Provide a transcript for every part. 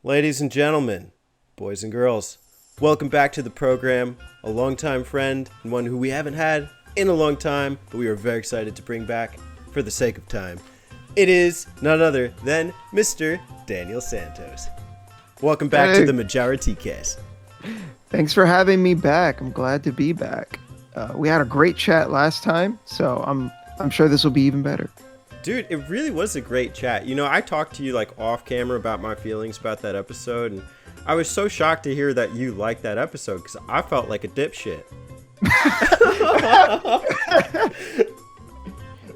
Ladies and gentlemen, boys and girls, welcome back to the program. A longtime friend and one who we haven't had in a long time, but we are very excited to bring back for the sake of time. It is none other than Mr. Daniel Santos. Welcome back to the Majora T Cast. Thanks for having me back. I'm glad to be back. We had a great chat last time, so I'm sure this will be even better. Dude, it really was a great chat. You know, I talked to you like off camera about my feelings about that episode, and I was so shocked to hear that you liked that episode because I felt like a dipshit.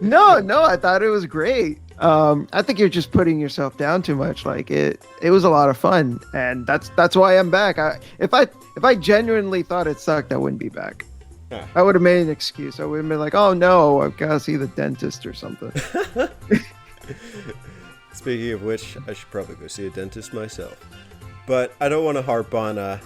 No, I thought it was great. I think you're just putting yourself down too much. Like it was a lot of fun, and that's why I'm back. If I genuinely thought it sucked, I wouldn't be back. I would have made an excuse. I would have been like, "Oh no, I've got to see the dentist or something." Speaking of which, I should probably go see a dentist myself. But I don't want to harp on,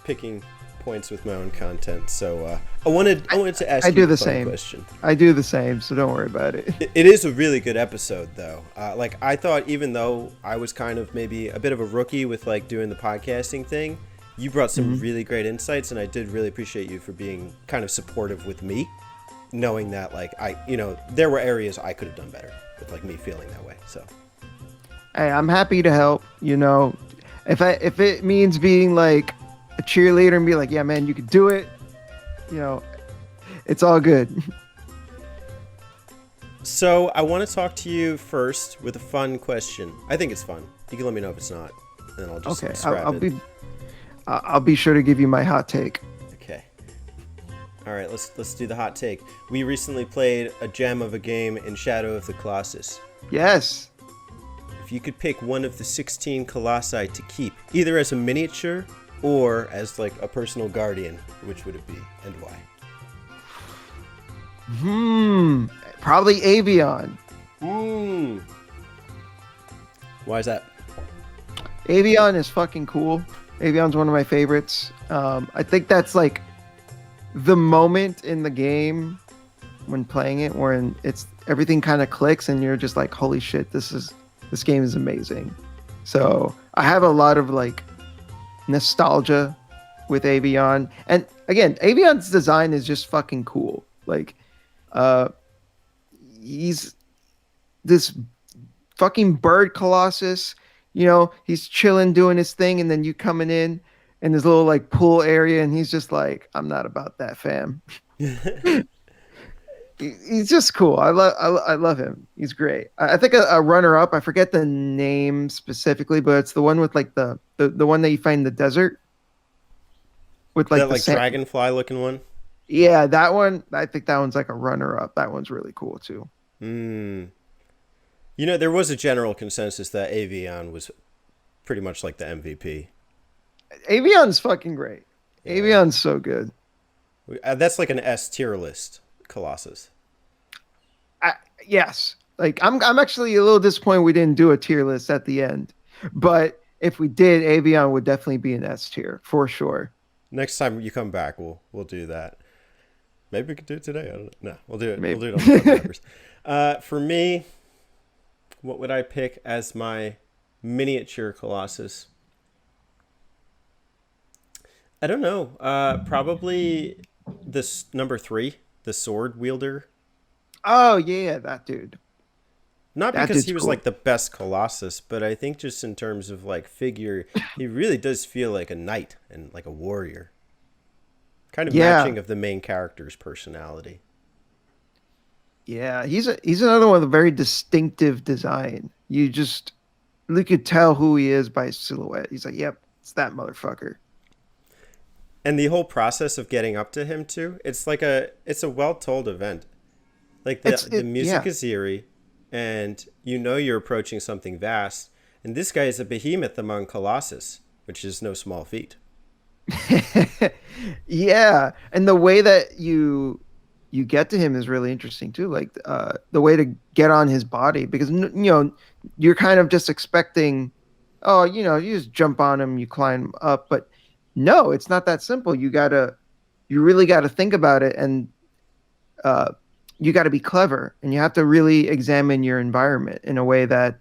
picking points with my own content. So I wanted to ask you a fun question. I do the same, so don't worry about it. It is a really good episode, though. I thought, even though I was kind of maybe a bit of a rookie with like doing the podcasting thing, you brought some really great insights, and I did really appreciate you for being kind of supportive with me, knowing that there were areas I could have done better with like me feeling that way. So, hey, I'm happy to help. You know, if it means being like a cheerleader and be like, yeah, man, you could do it. You know, it's all good. So I want to talk to you first with a fun question. I think it's fun. You can let me know if it's not, and I'll just scrap it. I'll be sure to give you my hot take. Okay. All right, let's do the hot take. We recently played a gem of a game in Shadow of the Colossus. Yes. If you could pick one of the 16 Colossi to keep, either as a miniature or as like a personal guardian, which would it be and why? Probably Avion. Why is that? Avion is fucking cool. Avion's one of my favorites. I think that's like the moment in the game when playing it where everything kind of clicks and you're just like, holy shit, this game is amazing. So I have a lot of like nostalgia with Avion. And again, Avion's design is just fucking cool. Like he's this fucking bird colossus. You know, he's chilling, doing his thing, and then you coming in this little like pool area, and he's just like, "I'm not about that, fam." He's just cool. I love him. He's great. I think a runner up. I forget the name specifically, but it's the one with like the one that you find in the desert with like that dragonfly looking one. Yeah, that one. I think that one's like a runner up. That one's really cool too. You know, there was a general consensus that Avion was pretty much like the MVP. Avion's fucking great. Yeah. Avion's so good. That's like an S tier list, Colossus. Yes. Like I'm actually a little disappointed we didn't do a tier list at the end. But if we did, Avion would definitely be an S tier for sure. Next time you come back, we'll do that. Maybe we could do it today. I don't know. No, we'll do it. Maybe. We'll do it on the numbers. For me, what would I pick as my miniature Colossus? I don't know. Probably this number 3, the sword wielder. Oh, yeah, that dude. Not because he was cool. Like the best Colossus, but I think just in terms of like figure, he really does feel like a knight and like a warrior. Kind of matching of the main character's personality. Yeah, he's another one with a very distinctive design. You could tell who he is by his silhouette. He's like, yep, it's that motherfucker. And the whole process of getting up to him too, it's a well-told event. Like the music is eerie, and you know you're approaching something vast. And this guy is a behemoth among Colossus, which is no small feat. Yeah, and the way that you get to him is really interesting too. Like the way to get on his body, because you're kind of just expecting, you just jump on him, you climb up, but no, it's not that simple. You really gotta think about it, and you gotta be clever, and you have to really examine your environment in a way that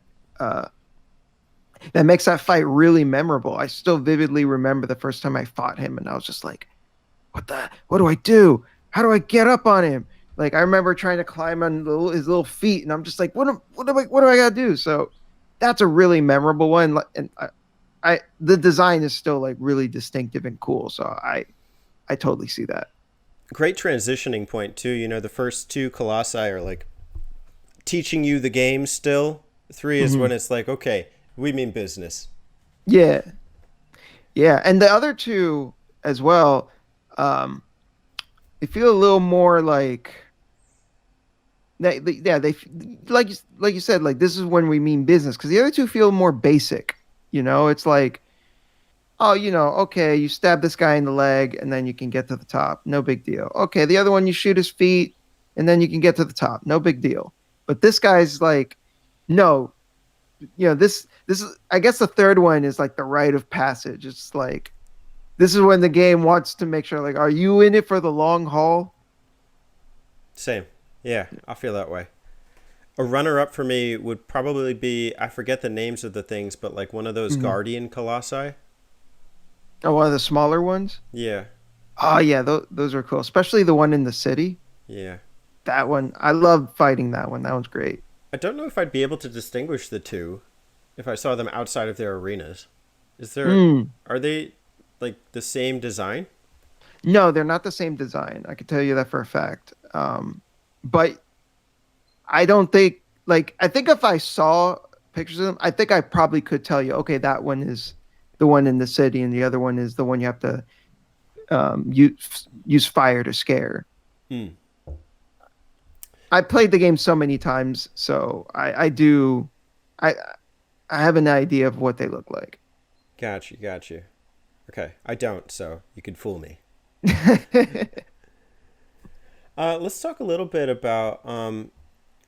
that makes that fight really memorable. I still vividly remember the first time I fought him, and I was just like, what do I do? How do I get up on him? Like I remember trying to climb on his little feet, and I'm just like, what do I gotta do? So that's a really memorable one, and the design is still like really distinctive and cool. So I totally see that. Great transitioning point too. You know, the first two Colossi are like teaching you the game still. Three is Hmm. when it's like, okay, we mean business. Yeah, yeah, and the other two as well. Um, they feel a little more like yeah, like you said, like this is when we mean business because the other two feel more basic. It's like, oh, okay, you stab this guy in the leg and then you can get to the top, no big deal. Okay, the other one you shoot his feet and then you can get to the top, no big deal. But this guy's like, no, this is, I guess the third one is like the rite of passage. It's like this is when the game wants to make sure, like, are you in it for the long haul? Same. Yeah, I feel that way. A runner up for me would probably be, I forget the names of the things, but like one of those Hmm. Guardian Colossi. Oh, one of the smaller ones. Yeah, Oh yeah, those are cool, especially the one in the city. yeah. That one, I love fighting that one. That one's great. I don't know if I'd be able to distinguish the two if I saw them outside of their arenas. Is there, Mm. are they like the same design? No, they're not the same design. I can tell you that for a fact. But I don't think like I think if I saw pictures of them, I think I probably could tell you. Okay, that one is the one in the city, and the other one is the one you have to use fire to scare. Hmm. I played the game so many times, so I do I I have an idea of what they look like. Got you, got you. Okay, I don't, so you could fool me. Let's talk a little bit about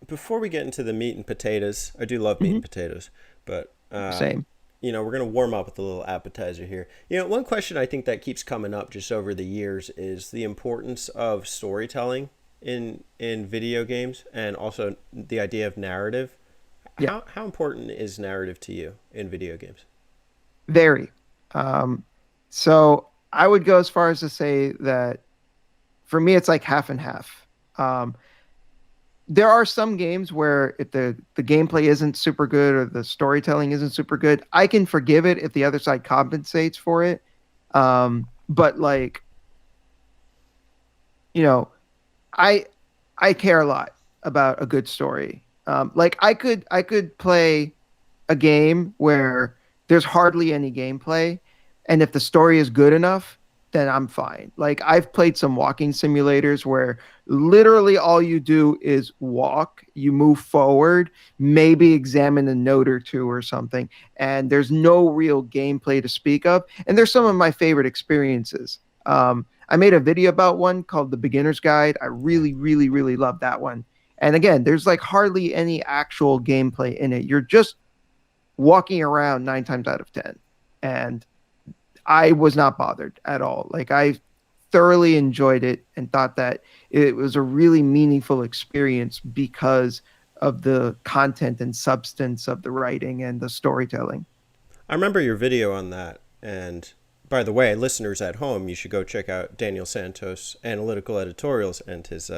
before we get into the meat and potatoes. I do love meat and Mhm. potatoes, but Same. we're gonna warm up with a little appetizer here. One question I think that keeps coming up just over the years is the importance of storytelling in video games, and also the idea of narrative. Yeah, How important is narrative to you in video games? very. Um, so I would go as far as to say that for me, it's like half and half. Um, there are some games where if the gameplay isn't super good or the storytelling isn't super good, I can forgive it if the other side compensates for it. But like, you know, I I care a lot about a good story. Like I could play a game where there's hardly any gameplay, and if the story is good enough, then I'm fine. Like I've played some walking simulators where literally all you do is walk, you move forward, maybe examine a note or two or something, and there's no real gameplay to speak of. And there's some of my favorite experiences. I made a video about one called The Beginner's Guide. I Yeah. really, really, really love that one. And again, there's like hardly any actual gameplay in it. You're just walking around 9 times out of 10. And I was not bothered at all. Like I thoroughly enjoyed it and thought that it was a really meaningful experience because of the content and substance of the writing and the storytelling. I remember your video on that. And by the way, listeners at home, you should go check out Daniel Santos' analytical editorials and his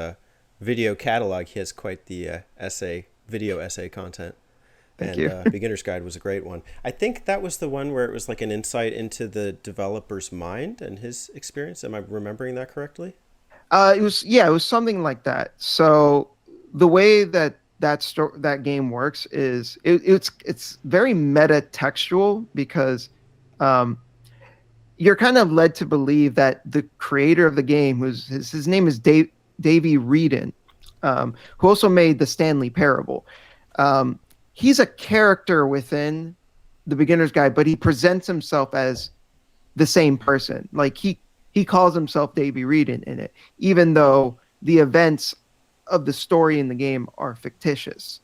video catalog. He has quite the video essay content. Thank And you. Beginner's Guide was a great one. I think that was the one where it was like an insight into the developer's mind and his experience. Am I remembering that correctly? It was something like that. So the way that game works is it's very meta textual because um, you're kind of led to believe that the creator of the game, his name is Davey Reedon, who also made the Stanley Parable. Um, he's a character within the Beginner's Guide, but he presents himself as the same person. Like he calls himself Davey Reedon in it, even though the events of the story in the game are fictitious.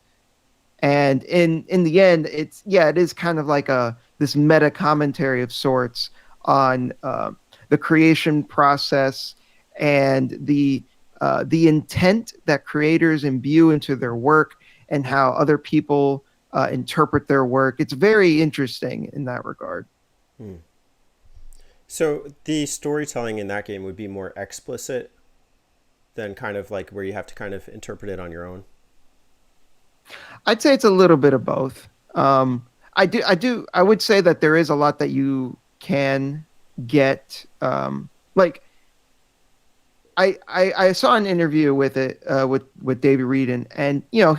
And in the end, it is kind of like a this meta commentary of sorts on the creation process and the intent that creators imbue into their work and how other people interpret their work. It's very interesting in that regard. Hmm. So the storytelling in that game would be more explicit than kind of like where you have to kind of interpret it on your own. I'd say it's a little bit of both. I would say that there is a lot that you can get. Like I saw an interview with it with Davey Reed, and you know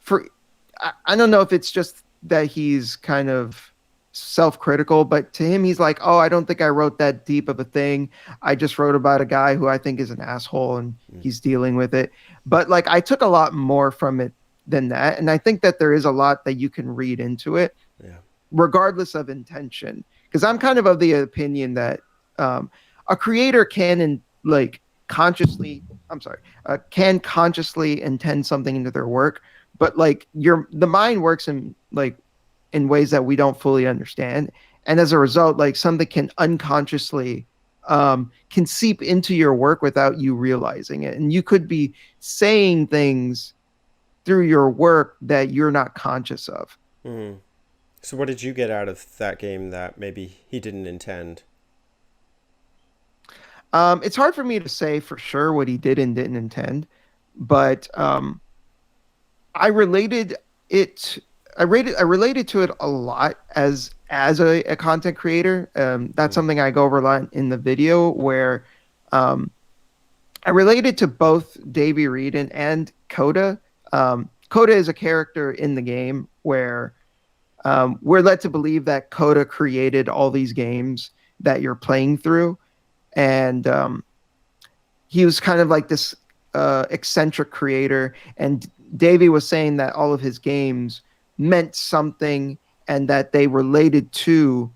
for I don't know if it's just that he's kind of self-critical, but to him he's like, oh, I don't think I wrote that deep of a thing. I just wrote about a guy who I think is an asshole and Mm. he's dealing with it. But like I took a lot more from it than that, and I think that there is a lot that you can read into it Yeah. regardless of intention, because I'm kind of the opinion that a creator like consciously I'm sorry can consciously intend something into their work, but like the mind works in like in ways that we don't fully understand, and as a result like something can unconsciously can seep into your work without you realizing it, and you could be saying things through your work that you're not conscious of. Mm. So what did you get out of that game that maybe he didn't intend? It's hard for me to say for sure what he did and didn't intend, but I related it. I related to it a lot as a content creator. That's Mm. something I go over a lot in the video where um, I related to both Davey Reed and Coda. Coda is a character in the game where we're led to believe that Coda created all these games that you're playing through, and he was kind of like this eccentric creator. And Davey was saying that all of his games meant something and that they related to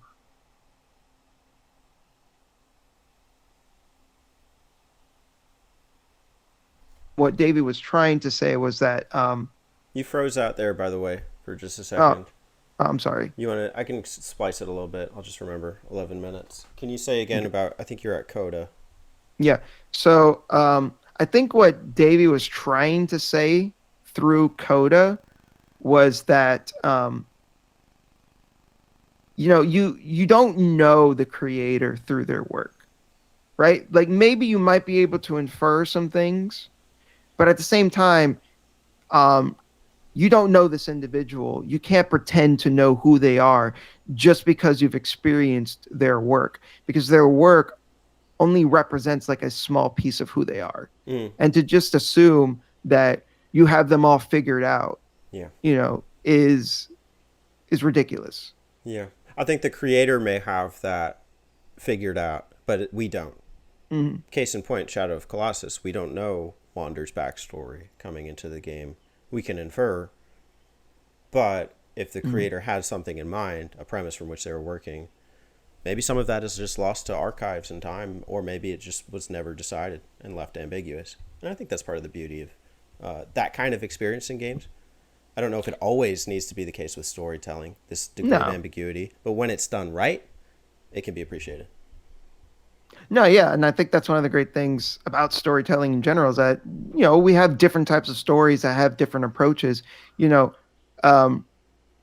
what Davey was trying to say was that You froze out there, by the way, for just a oh, second. I'm sorry. You want to? I can splice it a little bit. I'll just remember 11 minutes. Can you say again Okay. about? I think you're at Coda. Yeah. So I think what Davey was trying to say through Coda was that you don't know the creator through their work, right? Like maybe you might be able to infer some things, but at the same time, um, you don't know this individual. You can't pretend to know who they are just because you've experienced their work, because their work only represents like a small piece of who they are. Mm. And to just assume that you have them all figured out, Yeah. is ridiculous. Yeah. I think the creator may have that figured out, but we don't. Mhm. Case in point, Shadow of Colossus. We don't know Wander's backstory coming into the game. We can infer, but if the Mhm. creator had something in mind, a premise from which they were working, maybe some of that is just lost to archives and time, or maybe it just was never decided and left ambiguous. And I think that's part of the beauty of that kind of experience in games. I don't know if it always needs to be the case with storytelling, this degree of No, ambiguity, but when it's done right, it can be appreciated. no, yeah, and I think that's one of the great things about storytelling in general is that we have different types of stories that have different approaches. You know, um,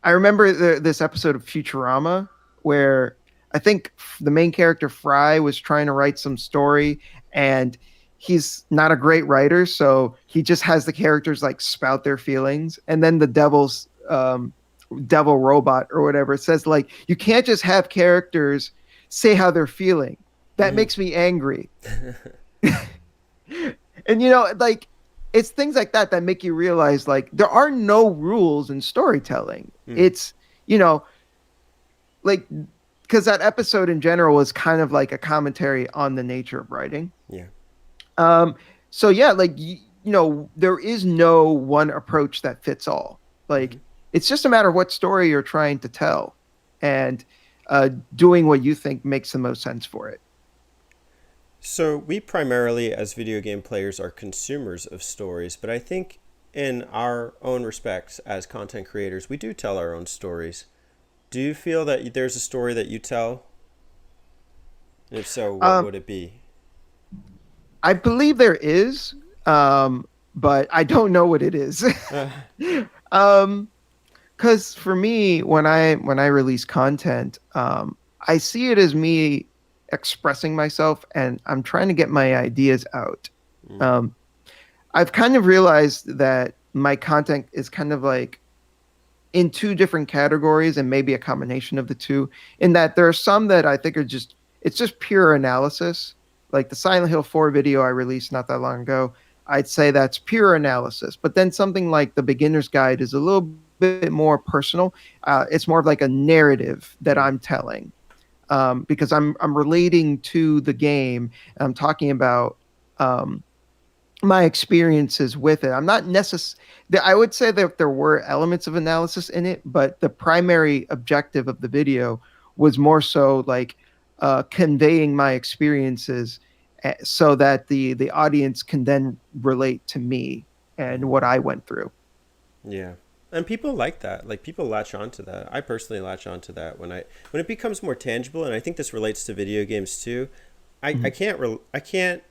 I remember this episode of Futurama where I think the main character Fry was trying to write some story, and he's not a great writer, so he just has the characters like spout their feelings, and then the devil robot or whatever says like you can't just have characters say how they're feeling. That Mm-hmm. makes me angry. And like it's things like that that make you realize like there are no rules in storytelling. Mm. It's you know like because that episode in general was kind of like a commentary on the nature of writing. Yeah. um so yeah, like there is no one approach that fits all. Mm-hmm. Like it's just a matter of what story you're trying to tell, and doing what you think makes the most sense for it. So we primarily, as video game players, are consumers of stories, but I think in our own respects as content creators, we do tell our own stories. Do you feel that there's a story that you tell? And if so, what um would it be? I believe there is, but I don't know what it is. Uh, um Because for me, when I release content, I see it as me expressing myself, and I'm trying to get my ideas out. Mm, Um, I've kind of realized that my content is kind of like in two different categories, and maybe a combination of the two. In that there are some that I think are just it's just pure analysis, like the Silent Hill 4 video I released not that long ago. I'd say that's pure analysis. But then something like the beginner's guide is a little bit more personal. It's more of like a narrative that mm, I'm telling, because I'm relating to the game. And I'm talking about um, my experiences with it. I'm not necessarily. I would say that there were elements of analysis in it, but the primary objective of the video was more so like conveying my experiences, so that the audience can then relate to me and mm. what I went through. Yeah. And people like that. Like people latch on to that. I personally latch on to that when it becomes more tangible, and I think this relates to video games too. I Mhm. can't I can't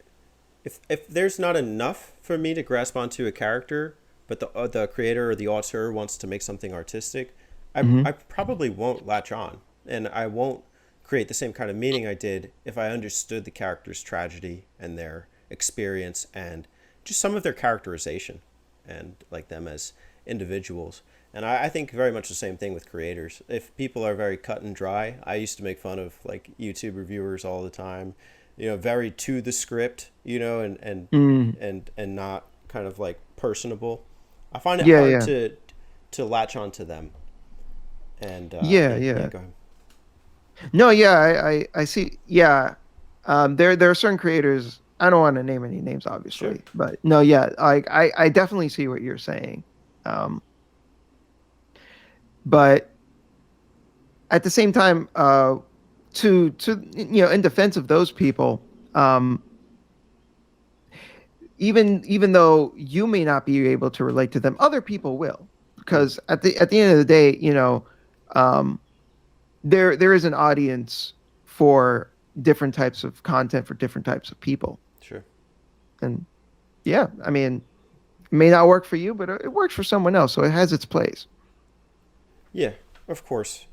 if there's not enough for me to grasp onto a character, but the creator or the author wants to make something artistic, Mhm. I probably won't latch on, and I won't create the same kind of meaning I did if I understood the character's tragedy and their experience and just some of their characterization and like them as individuals. And I think very much the same thing with creators. If people are very cut and dry, I used to make fun of like YouTube reviewers all the time, very to the script, Mm. and not kind of like personable. I find it Yeah, hard yeah, to latch onto them. And yeah, yeah, yeah. go ahead. No, yeah, I see. Yeah, there are certain creators. I don't want to name any names, Sure. obviously, but no, yeah, I definitely see what you're saying. Um, but at the same time, to in defense of those people, um, even though you may not be able to relate to them, other people will, Mm, because at the end of the day, um, there is an audience for different types of content for different types of people. sure. And yeah, I mean, it may not work for you, but it works for someone else, so it has its place. Yeah, of course.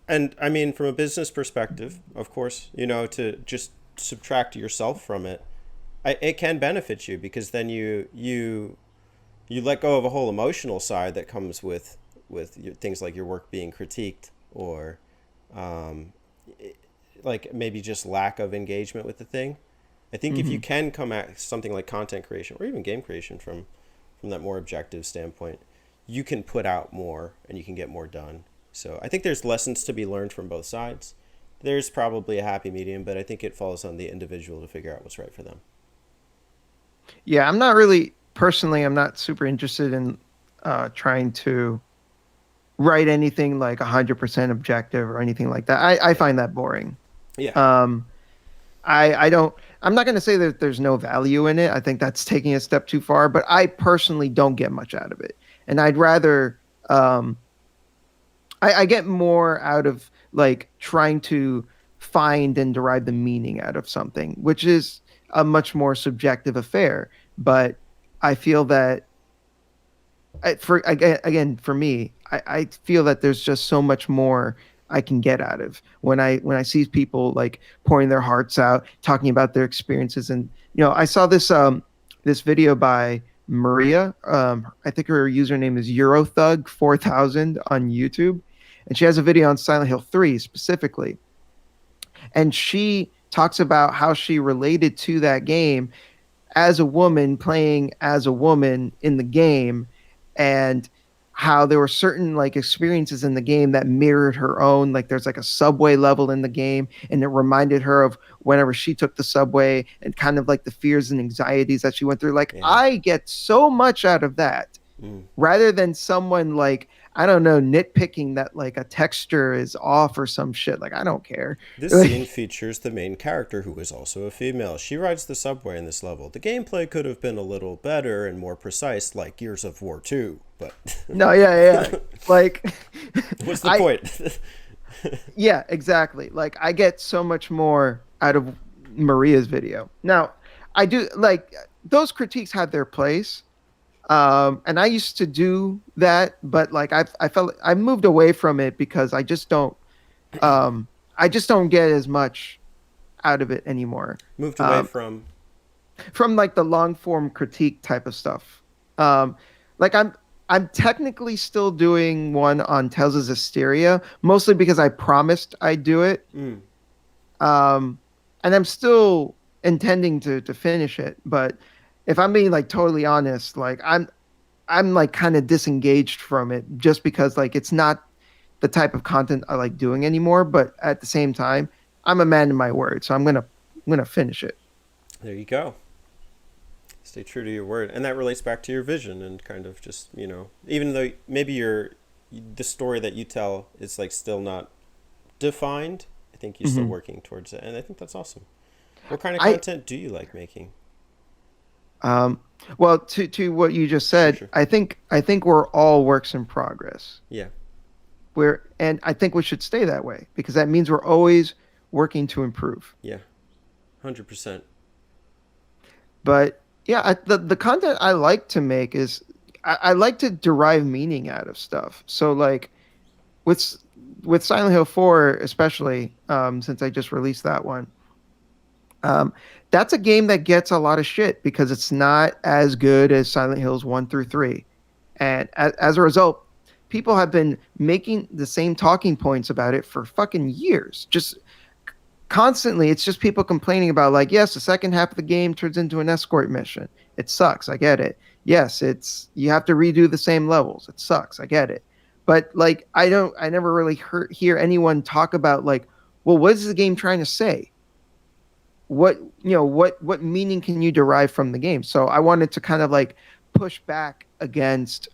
And I mean, from a business perspective, of course, to just subtract yourself from it, it can benefit you because then you let go of a whole emotional side that comes with things like your work being critiqued or um, like maybe just lack of engagement with the thing. I think if you Hmm. can come at something like content creation or even game creation from that more objective standpoint, you can put out more and you can get more done. So I think there's lessons to be learned from both sides. There's probably a happy medium, but I think it falls on the individual to figure out what's right for them. Yeah, I'm not really personally. I'm not super interested in trying to write anything like 100% objective or anything like that. I Yeah. find that boring. Yeah. Um, I don't. I'm not going to say that there's no value in it. I think that's taking a step too far. But I personally don't get much out of it, and I'd rather. I get more out of like trying to find and derive the meaning out of something, which is a much more subjective affair. But I feel that for again for me, I feel that there's just so much more I can get out of when I see people like pouring their hearts out, talking about their experiences. And I saw this video by Maria. I think her username is Eurothug 4000 on YouTube, and she has a video on Silent Hill 3 specifically, and she talks about how she related to that game as a woman playing as a woman in the game, and how there were certain like experiences in the game that mirrored her own. Like there's like a subway level in the game, and it reminded her of whenever she took the subway and kind of like the fears and anxieties that she went through. Like Yeah. I get so much out of that, Mm. rather than someone like, I don't know, nitpicking that like a texture is off or some shit. Like I don't care. This scene Like, features the main character, who is also a female. She rides the subway in this level. The gameplay could have been a little better and more precise, like Gears of War 2, but no, yeah, yeah. Like what's the I point? yeah, exactly. Like I get so much more out of Maria's video. Now, I do like those critiques have their place. And I used to do that, but like I felt I moved away from it because um, I just don't get as much out of it anymore. Moved away Um, from. from like the long form critique type of stuff. Um, like I'm technically still doing one on Tales of Hysteria, mostly because I promised I'd do it. Mm, Um, and I'm still intending to finish it, but if I'm being like totally honest, like I'm like kind of disengaged from it just because like it's not the type of content I like doing anymore, but at the same time, I'm a man of my word, so I'm gonna finish it. there you go. Stay true to your word, and that relates back to your vision and kind of just even though maybe the story that you tell is like still not defined. I think you're still Hmm. working towards it, and I think that's awesome. What kind of I content do you like making? um well to what you just Sure, said, sure. I think we're all works in progress. Yeah, And I think we should stay that way because that means we're always working to improve. yeah, 100%. But yeah, the content I like to make is I like to derive meaning out of stuff. So like with with Silent Hill 4 especially, since I just released that one, um, that's a game that gets a lot of shit because it's not as good as Silent Hills 1 through 3. And as a result, people have been making the same talking points about it for fucking years. Just constantly, it's just people complaining about, like, yes, the second half of the game turns into an escort mission. It sucks. I get it. Yes, it's you have to redo the same levels. It sucks. I get it. But like, I never really hear anyone talk about like, well, what is the game trying to say? What meaning can you derive from the game? So I wanted to kind of like push back against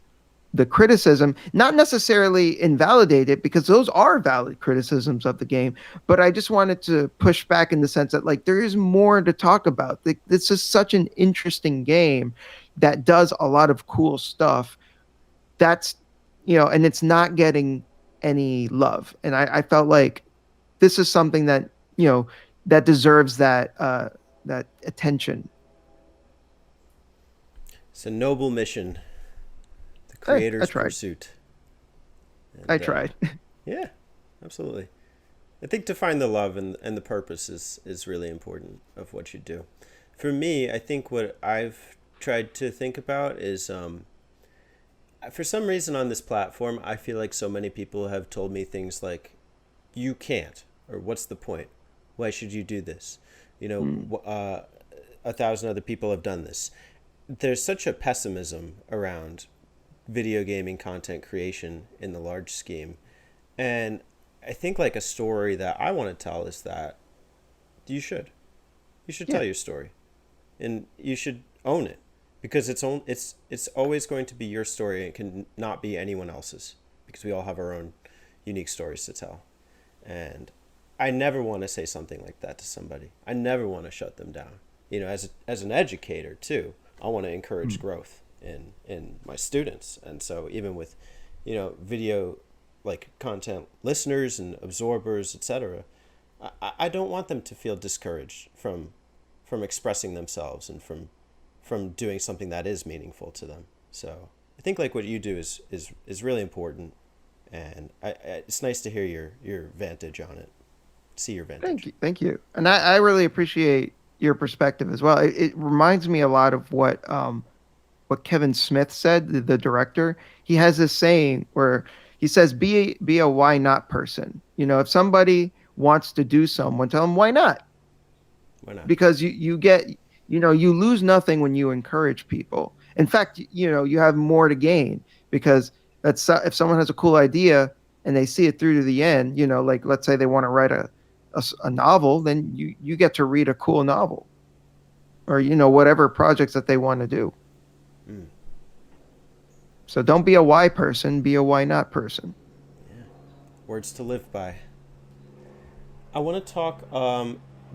the criticism, not necessarily invalidate it because those are valid criticisms of the game, but I just wanted to push back in the sense that like there is more to talk about. Like, this is such an interesting game that does a lot of cool stuff. That's and it's not getting any love. And I felt like this is something that you know that deserves that attention. It's a noble mission, the I creator's tried. pursuit, I and tried. yeah, absolutely. I think to find the love and the purpose is really important of what you do. For me, I think what I've tried to think about is for some reason on this platform, I feel like so many people have told me things like, you can't, or what's the point? Why should you do this? You Mm. know, 1,000 other people have done this. There's such a pessimism around video gaming content creation in the large scheme. And I think like a story that I want to tell is that you should. You should Yeah. tell your story. And you should own it because it's always going to be your story. It can not be anyone else's because we all have our own unique stories to tell. And I never want to say something like that to somebody. I never want to shut them down. As an educator too, I want to encourage Mm. growth in my students. And so even with, video like content listeners and absorbers, etc., I don't want them to feel discouraged from expressing themselves and from doing something that is meaningful to them. So I think like what you do is really important, and it's nice to hear your vantage on it, see your Thank vantage. you, thank you, and I really appreciate your perspective as well. It reminds me a lot of what Kevin Smith said, the director. He has this saying where he says, be a why not person. If somebody wants to do someone, tell them why not, Why not? because you get you lose nothing when you encourage people. In fact, you have more to gain because if someone has a cool idea and they see it through to the end, like let's say they want to write a novel, then you get to read a cool novel or whatever projects that they want to do. Mm, So don't be a why person, be a why not person. yeah, words to live by. I want to talk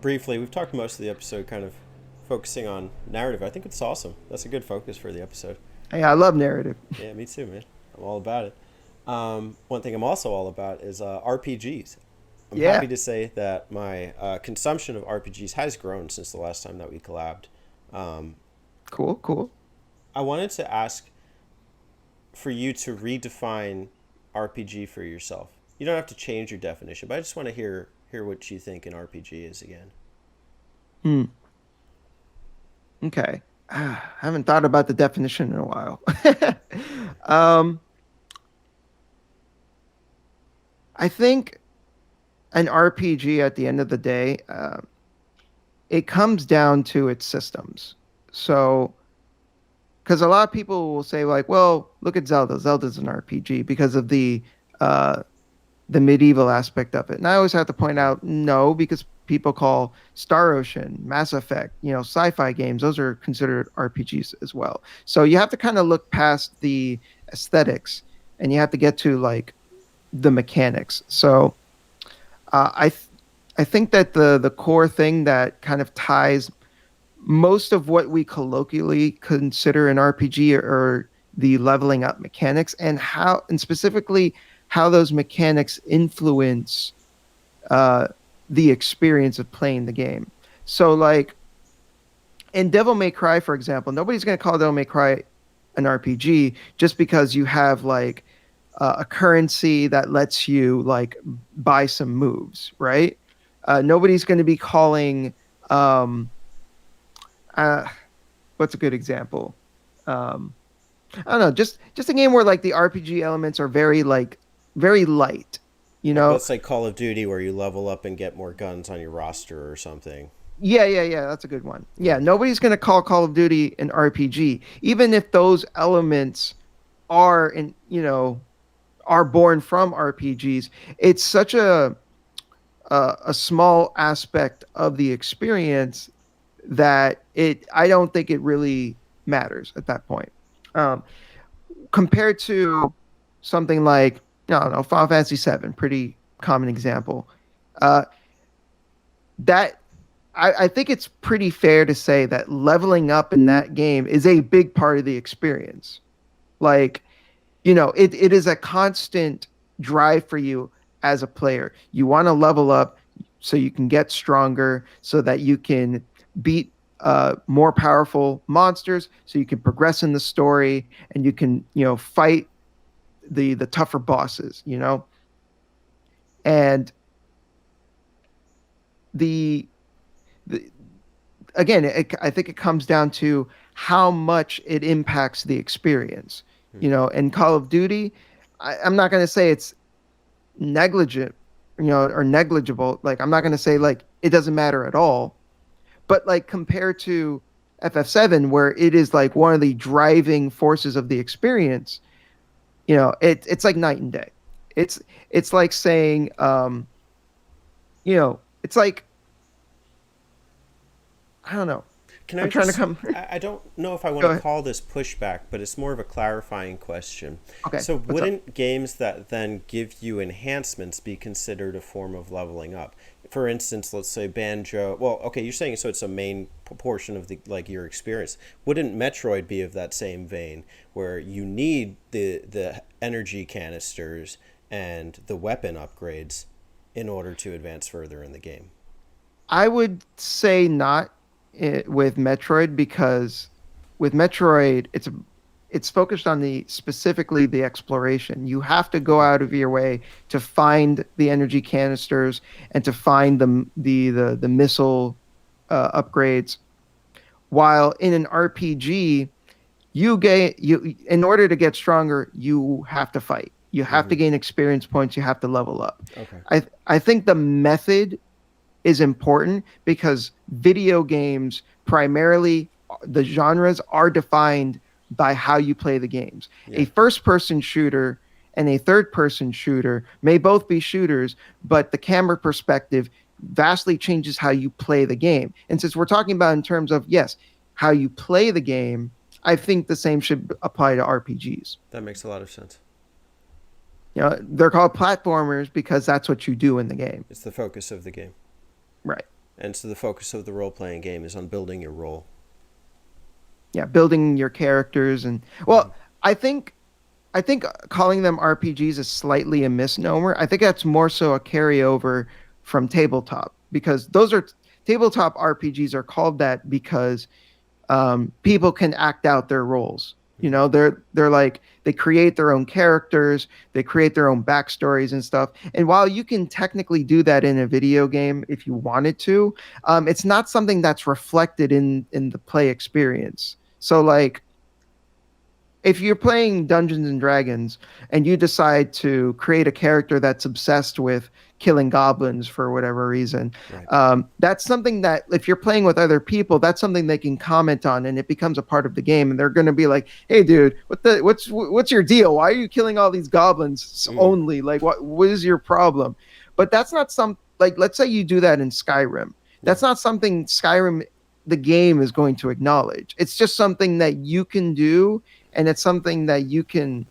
briefly. We've talked most of the episode kind of focusing on narrative. I think it's awesome. That's a good focus for the episode. Hey, I love narrative. Yeah, me too, man. I'm all about it. One thing I'm also all about is RPGs. I'm Yeah. happy to say that my consumption of RPGs has grown since the last time that we collabed. Um, Cool. I wanted to ask for you to redefine RPG for yourself. You don't have to change your definition, but I just want to hear what you think an RPG is again. Hmm. Okay. I haven't thought about the definition in a while. um, I think an RPG at the end of the day, it comes down to its systems. So, because a lot of people will say like, well, look at Zelda. Zelda's an RPG because of uh, the medieval aspect of it. And I always have to point Right. out, no, because people call Star Ocean, Mass Effect, sci-fi games, those are considered RPGs as well. So you have to kind of look past the aesthetics and you have to get to like the mechanics. So uh, I th- I think that the core thing that kind of ties most of what we colloquially consider an RPG are the leveling up mechanics and specifically how those mechanics influence uh, the experience of playing the game. So like in Devil May Cry, for example, nobody's going to call Devil May Cry an RPG just because you have like a currency that lets you like buy some moves, right? Nobody's going to be calling um, uh, what's a good example? Um, I don't know, just a game where like the RPG elements are very light, you Like know? let's say Call of Duty where you level up and get more guns on your roster or something. Yeah. That's a good one. Yeah, Yeah. nobody's gonna call Call of Duty an RPG, even if those elements are in are born from RPGs. It's such a small aspect of the experience that it I don't think it really matters at that point. Um, Compared to something like I don't know Final Fantasy VII, pretty common example. Uh, that I think it's pretty fair to say that leveling up in that game is a big part of the experience. Like it is a constant drive for you as a player. You want to level up so you can get stronger, so that you can beat more powerful monsters, so you can progress in the story, and you can fight the tougher bosses. And the, the again, I think it comes down to how much it impacts the experience. Hmm. And Call of Duty, I'm not going to say it's negligent, or negligible. Like I'm not going to say like it doesn't matter at all, but like compared to FF7, where it is like one of the driving forces of the experience, it's like night and day. It's it's like saying, it's like I don't know. Can I I'm trying to just? come. I don't know if I want Go to ahead. call this pushback, but it's more of a clarifying question. Okay, So, what's up? wouldn't games that then give you enhancements be considered a form of leveling up? For instance, let's say Banjo. Well, okay, you're saying so it's a main proportion of the like your experience. Wouldn't Metroid be of that same vein, where you need the energy canisters and the weapon upgrades in order to advance further in the game? I would say not with Metroid because with Metroid, it's focused on the specifically the exploration. You have to go Okay. out of your way to find the energy canisters and to find the missile upgrades. While in an RPG, you in order to get stronger, you have to fight. You have to Mm-hmm. gain experience points. You have to level up. Okay. I think the method is important because video games primarily the genres are defined by how you play the games. A Yeah. first person shooter and a third person shooter may both be shooters, but the camera perspective vastly changes how you play the game. And since we're talking about in terms of, yes, how you play the game, I think the same should apply to RPGs. That makes a lot of sense. They're called platformers because that's what you do in the game. It's the focus of the game. Right. And so the focus of the role playing game is on building your role. Yeah, building your characters and Mm-hmm. I think I think calling them RPGs is slightly a misnomer. I think that's more so a carryover from tabletop because those are tabletop RPGs are called that because people can act out their roles. You know, they're like they create their own characters, they create their own backstories and stuff. And while you can technically do that in a video game if you wanted to, it's not something that's reflected in the play experience. So like if you're playing Dungeons and Dragons and you decide to create a character that's obsessed with killing goblins for whatever reason, Right. that's something that if you're playing with other people, that's something they can comment on, and it becomes a part of the game. And they're going to be like, "Hey, dude, what's your deal? Why are you killing all these goblins Mm. only? Like, what is your problem?" But that's not some like. Let's say you do that in Skyrim. Yeah. That's not something Skyrim the game is going to acknowledge. It's just something that you can do, and it's something that you can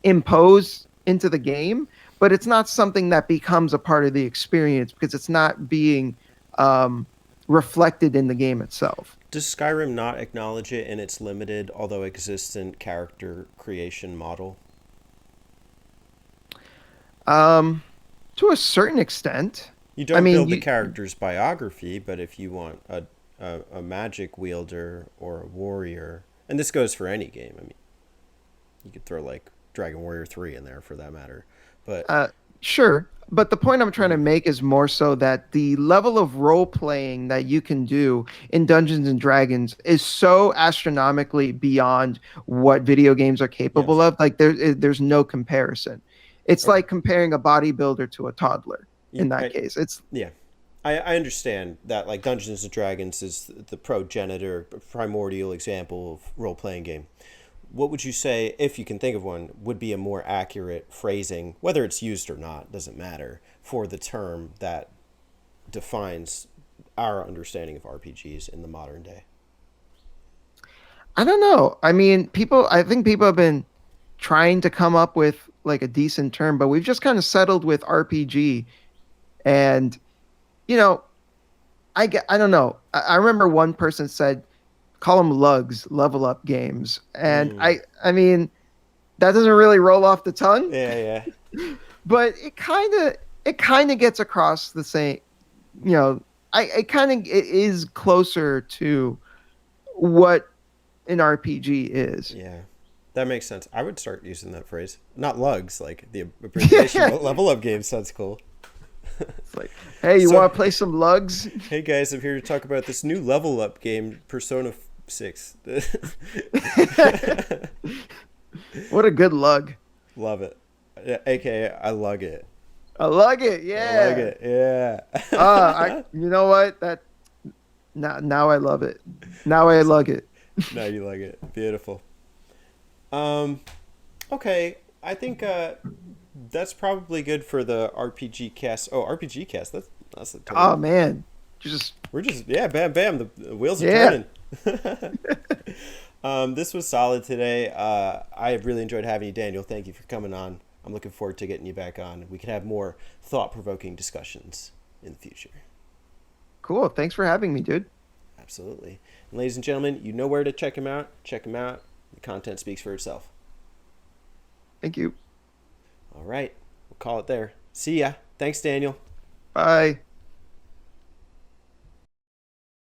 impose into the game, but it's not something that becomes a part of the experience because it's not being um, reflected in the game itself. Does Skyrim not acknowledge it in its limited, although existent, character creation model? Um, to a certain extent, You I don't mean, build the character's biography, but if you want a magic wielder or a warrior, and this goes for any game, I mean, you could throw like Dragon Warrior 3 in there for that matter. But uh, sure. But the point I'm trying to mm, make is more so that the level of role playing that you can do in Dungeons and Dragons is so astronomically beyond what video games are capable yes. of. Like there's no comparison. It's Okay. like comparing a bodybuilder to a toddler in that I, case. It's yeah. I understand that like Dungeons and Dragons is the progenitor, primordial example of role playing game. What would you say, if you can think of one, would be a more accurate phrasing, whether it's used or not, doesn't matter, for the term that defines our understanding of RPGs in the modern day? I don't know. I mean, I think people have been trying to come up with like a decent term, but we've just kind of settled with RPG. And, you know, I don't know. I remember one person said, call them lugs, level up games. And Mm. I mean, that doesn't really roll off the tongue, Yeah, yeah. but it kind of gets across the same, you know, it is closer to what an RPG is. Yeah. That makes sense. I would start using that phrase. Not lugs, like the abbreviation, but level up game sounds cool. It's like, hey, you So, want to play some lugs? hey guys, I'm here to talk about this new level up game, Persona 6. What a good lug. Love it. Yeah, AKA, I lug it. I lug it. I lug Yeah. it. Yeah. You know what? That now I love it. Now I Awesome. lug it. Now you like it. Beautiful. Um, okay. I think that's probably good for the RPG cast. Oh, RPG cast. That's the Oh term. man. Just We're just yeah, bam, bam. The wheels are yeah. turning. This was solid today. I have really enjoyed having you, Daniel. Thank you for coming on. I'm looking forward to getting you back on. We can have more thought-provoking discussions in the future. Cool. Thanks for having me, dude. Absolutely. And ladies and gentlemen, you know where to check him out. Check him out. The content speaks for itself. Thank you. All right. We'll call it there. See ya. Thanks, Daniel. Bye.